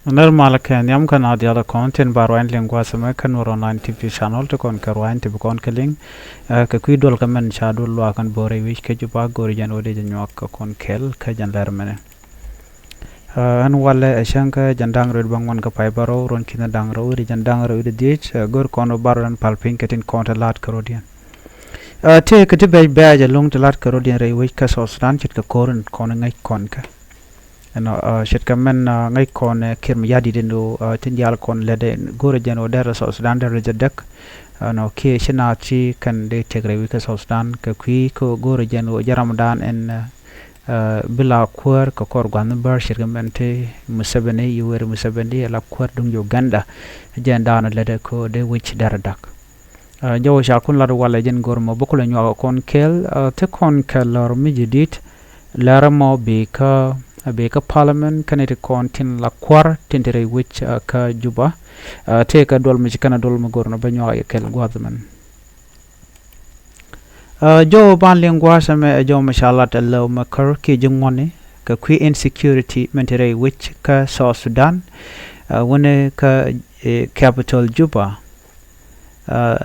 Normal kan yam kan adiala content barwain lingua sama kan online TV channel to kon karwain TV kon keling ka kuidol ka men chadul lo kan bore wich ke juba gori jan ode jan yak ka kon kel ka jan ler mene an wala shanka jan dang red bangwan ka pai baro ron kina dang ro ri jan dang ro ri dich gor kono baron palpin ketin konta lat karodian te ka te bay ja long lat karodian re wich ka so stan chit ka koren kon ngai kon ka shet kamen ngai kon kirm yadi dendo tin yal kon lede gore jeno der so sudan der jedek no ke shina chi kan de tegre wi ka so sudan ka kwi ko gore jeno jaramdan en bila kwar ko kor gwan bar shet kamen te musabene yuwer musabende la kwar dung uganda jenda na lede ko de wich der dak jawo sha kun la wala jen gor mo bokula nyaw kon kel te kon kel lor mi jidit laramo be ka parliament kanete kontin la kwar tintere which ka juba take a dol mi kana dol mo gorno banyo ay kel gwadman jo ban lingwa same jo mashallah allo makar ki jungone ka qui insecurity mentere which ka South Sudan wone ka capital juba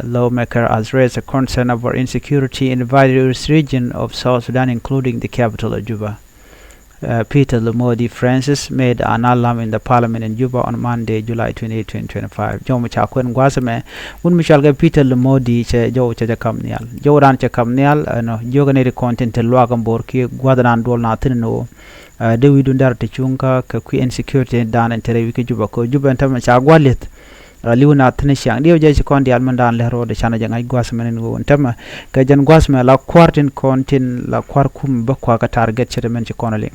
lawmaker has raised a concern about insecurity in the various region of South Sudan including the capital of Juba. Peter Lamodi Francis made an alarm in the parliament in Juba on Monday, July 28, 2025. Jo machakwen gwasame un michalga Peter Lamodi che jo che kamnial. Jo ran che kamnial no jo ganeri content lwagam borki gwadran dol na tinno de widu ndar te chunka ka qui insecurity dan entere wiki Juba ko Juba entama cha gwalet liuna tnishang dio je kondi almandan lero de chana jangai gwasame ngo entama ka jan gwasame la quartin kontin la kwarkum bakwa ka target che men che konaling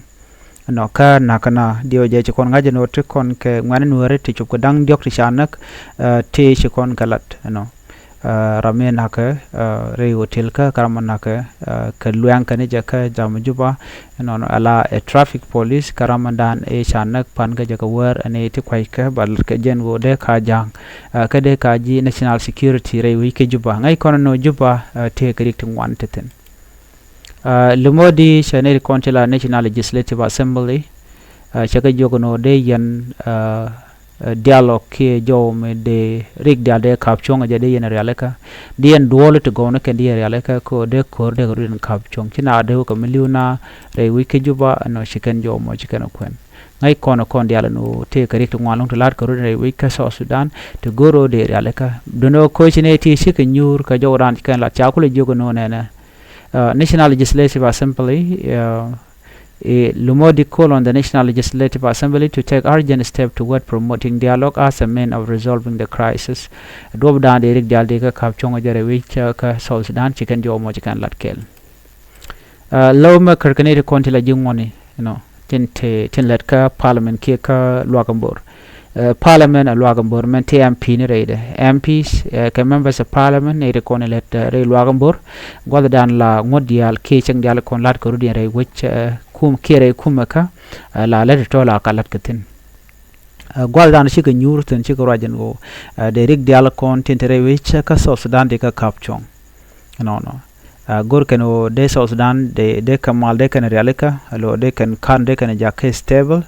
no ka nakana dio je kon ngaje no te kon ke ngwane nuore te chuko dang diok ti chanak te che kon kalat no ramen haka re hotel ka karaman haka ka luang ka ne jaka jam juba no ala traffic police karamandan e chanak pan ga jaka war ane te kwai ka bal ka jen go de ka jang ka de ka ji national security re wi ke juba ngai kon no juba te ka dik ngwan teten Lumodi Chanel Contela National Legislative Assembly Chaka Jogono de yan dialogue ke jo me de rig de kapchong ja de yan realeka de yan duole to go na ke de realeka ko de kor de rin kapchong kina de ko miliuna re wike juba no chicken jo mo chicken kwen ngai kono kon diala no te ka rik to ngwalong to lat ko re wike South Sudan to goro de realeka dono ko chine ti chicken nyur ka jo ran kan la cha ko le jogono ne National Legislative Assembly Lumodi called on the National Legislative Assembly to take urgent steps toward promoting dialogue as a means of resolving the crisis. Dob dan Eric Dialdeka kapchong jare which ka South Sudan chicken jo mo chicken latkel. Lawma karkanete kontila jingoni tin let ka parliament ke ka luagambor. Parliament a Luagambor mente MP ni reide MPs ka members of parliament ne kon let re Luagambor gwada dan la ngodial ke chang dial kon lat ko rudi re which kum kere kumaka la let to la kalat katin gwada dan shi ka nyur tin shi ko rajen go de rig dial kon tintere which ka South Sudan de ka kapchong no gor kano de South Sudan de kamal de kan realika lo de kan de kan ja ke stable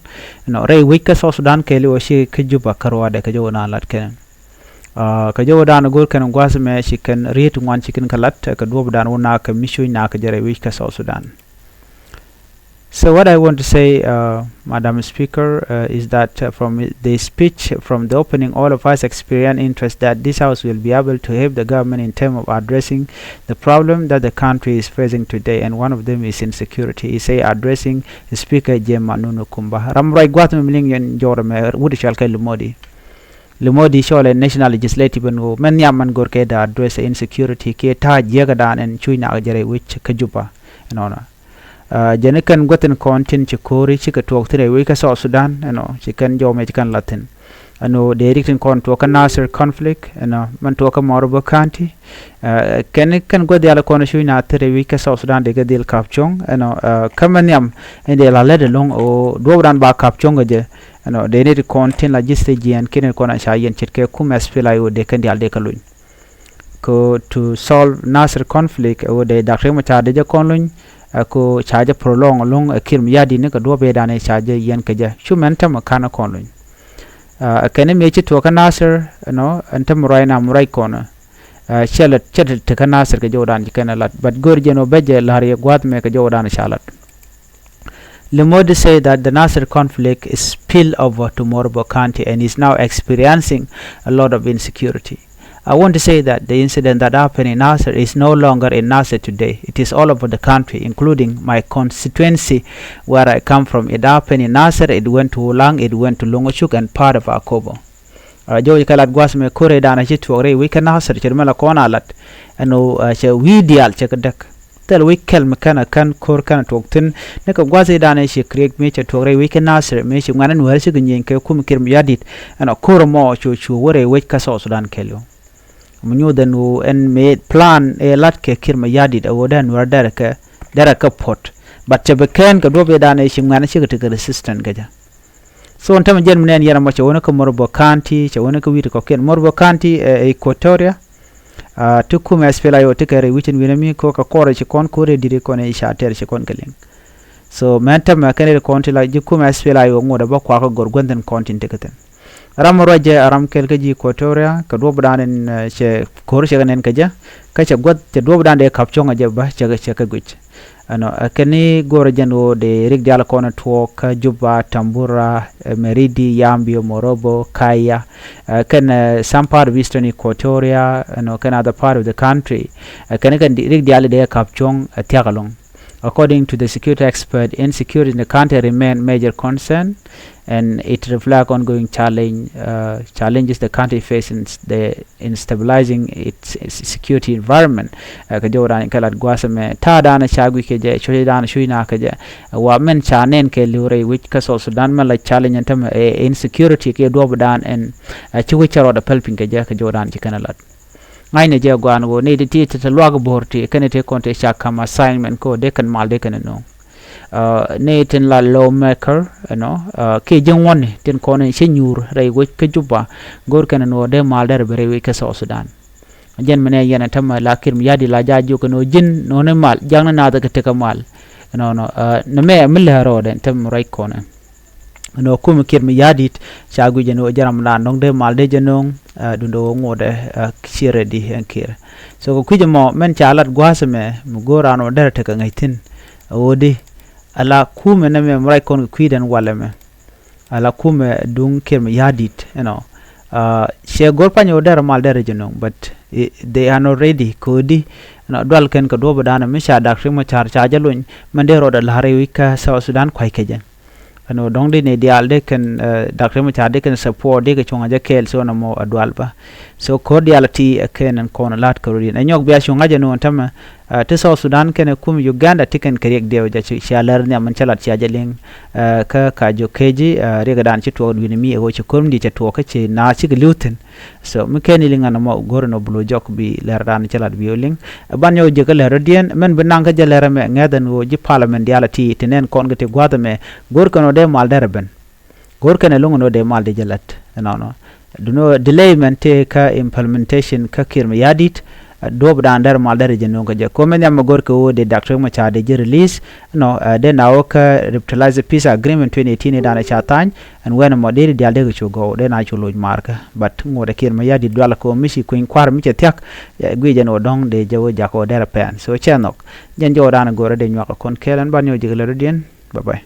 no re week ka South Sudan ke lo shi ke juba karwa de ka jo na lat ken ka jo dan gor kan gwasme shi kan reet wan chicken kalat ka do dan wona ka mishu na ka jare week ka South Sudan. So what I want to say, Madam Speaker, is that from the speech, from the opening, all of us experience interest that this House will be able to help the government in terms of addressing the problem that the country is facing today, and one of them is insecurity. He say addressing the Speaker Jem Manuno Kumba. Ramrai Guatem Mling Jorame Wudishalka Lumodi. Lumodi Shole National Legislative and many Yaman Gorkeda address insecurity, Keta Jagadan and Chuina Ajare, which Kajupa and honor. Jenikan goten kontin chikori chika talk today we ka South Sudan chikan jo me chikan latin de rikin kon to ka Nasser conflict man to ka Morobo County kan go diala kon shu na tere we ka South Sudan de ga dil kapchong kamanyam ende la led long o dobran ba kapchong je de ne kontin la jiste jian ken kon sha yen chitke kum spela yo de kan dial de kalun ko to solve Nasser conflict o de dakre ma cha de kon lun ko charge prolong long kirm yadi ne ka do be dane charge yen ka ja shumenta makana konlun kene me chi to ka Nasser no antam rai na murai kona chelat chetat ka Nasser ka jodan kana lat but gorjeno beje lari gwat me ka jodan shalat Lemode say that the Nasser conflict is spill over to Morobo County and is now experiencing a lot of insecurity. I want to say that the incident that happened in Nasser is no longer in Nasser today. It is all over the country, including my constituency where I come from. It happened in Nasser, it went to Ulang, it went to Longochuk and part of Akobo. Jo kalat gwas me kore dana chi tuore we kan Nasser chirmela kona lat ano che widial che kadak tel we kel mekana kan kor kan toktin ne ka gwas dana chi create me che tuore we kan Nasser me chi nganan wer chi gnyen ke kum kirm yadit ano kor mo chu wore we ka so Sudan kelyo munyo den en me plan e lat ke kirma yadit awodan war dara ka pot but che beken ka dobe dana chi nganan chi ka resistant gaja so on tam jen menen yara mo che wona ko Morobo County che wona ko wito ko ken Morobo County Equatoria tukum espela yo tikere witin winami ko ka kore che kon kore dire ko ne isha ter che kon kalen so mentam ma kanere konti la jukum espela yo ngoda ba kwa ko gorgonden kontin teketen ram roje aram kelke ji Equatoria ka do bdanen che kore che ganen kaja ka che god che do bdande kapchonga je ba che ka guch ano kani gorjano de rig diala kona tuok Juba Tambura Meridi Yambio Morobo Kaya can some part of eastern Equatoria ano can other part of the country can rig diala de kapchong tiagalong according to the security expert insecurity in the country remain major concern and it reflects ongoing challenges the country faces in stabilizing its security environment ka joran kalat gwasame ta dana chagwi ke je choi dana shuina ke je wa men chanen ke lure which ka so Sudan ma la challenge antam insecurity ke do dan en chiwi charo da pelping ke je ka joran ci kanalat ngai ne je gwan go ne ti ta lwa go borti kene te konte shakama assignment ko de kan mal de kan no ne tin la lawmaker no ke jengwon tin kono che nyur ray go ke Juba gor kan no de mal der bere we ke so Sudan jen mene yana tam la kirm yadi la jaju ko no jin no ne mal jang na da ke te kamal no ne me mil haro den tam ray kono no kum kirm yadit chagu jeno jaram la nong de mal de jenong dundo ngode chire di enkir so ko kujemo men chalat gwasame mugora no der te ka ngaitin odi ala kume na me mrai kon kwiden walame ala kume dung kirm yadit she gorpanyo der mal der jenong but they are not ready kodi no dwal ken ko do badana me sha dak mo char cha jalun mandero da lare wika South Sudan kwai kejen ano dongde ne dialde ken dakre mo chade ken support de ke chonga je kel so na mo adwalba so cordiality ken an kon lat korin anyok bia chonga je no tam te South Sudan ken kum Uganda tiken kerek de ja shalar ne man chalat cha jaleng ka jo keji rega dan chi to wini mi e wo chi kom di cha to ka chi na chi gluten so me ken linga na mo gorno blo jok bi ler dan chalat bioling ban yo je ka ler dien men benang ka je ler me ngadan wo ji parliament diality tenen kon gete gwada me gor kono de mal derben gor kana lungo de mal de jalat no duno delay mente ka implementation ka kirma yadit dob da andar mal der jeno ga je ko men yam gor ko de Dr. Macha de je release no de na ka revitalize peace agreement 2018 da na chatan and when mo de dial de go de na chulo marka but ngode kirma yadit dwala ko misi ko inquire mi tek gwi jeno dong de jawo jako der pen so chenok jen jo da na gor de nywaka kon kelen ban yo jigale rodien bye bye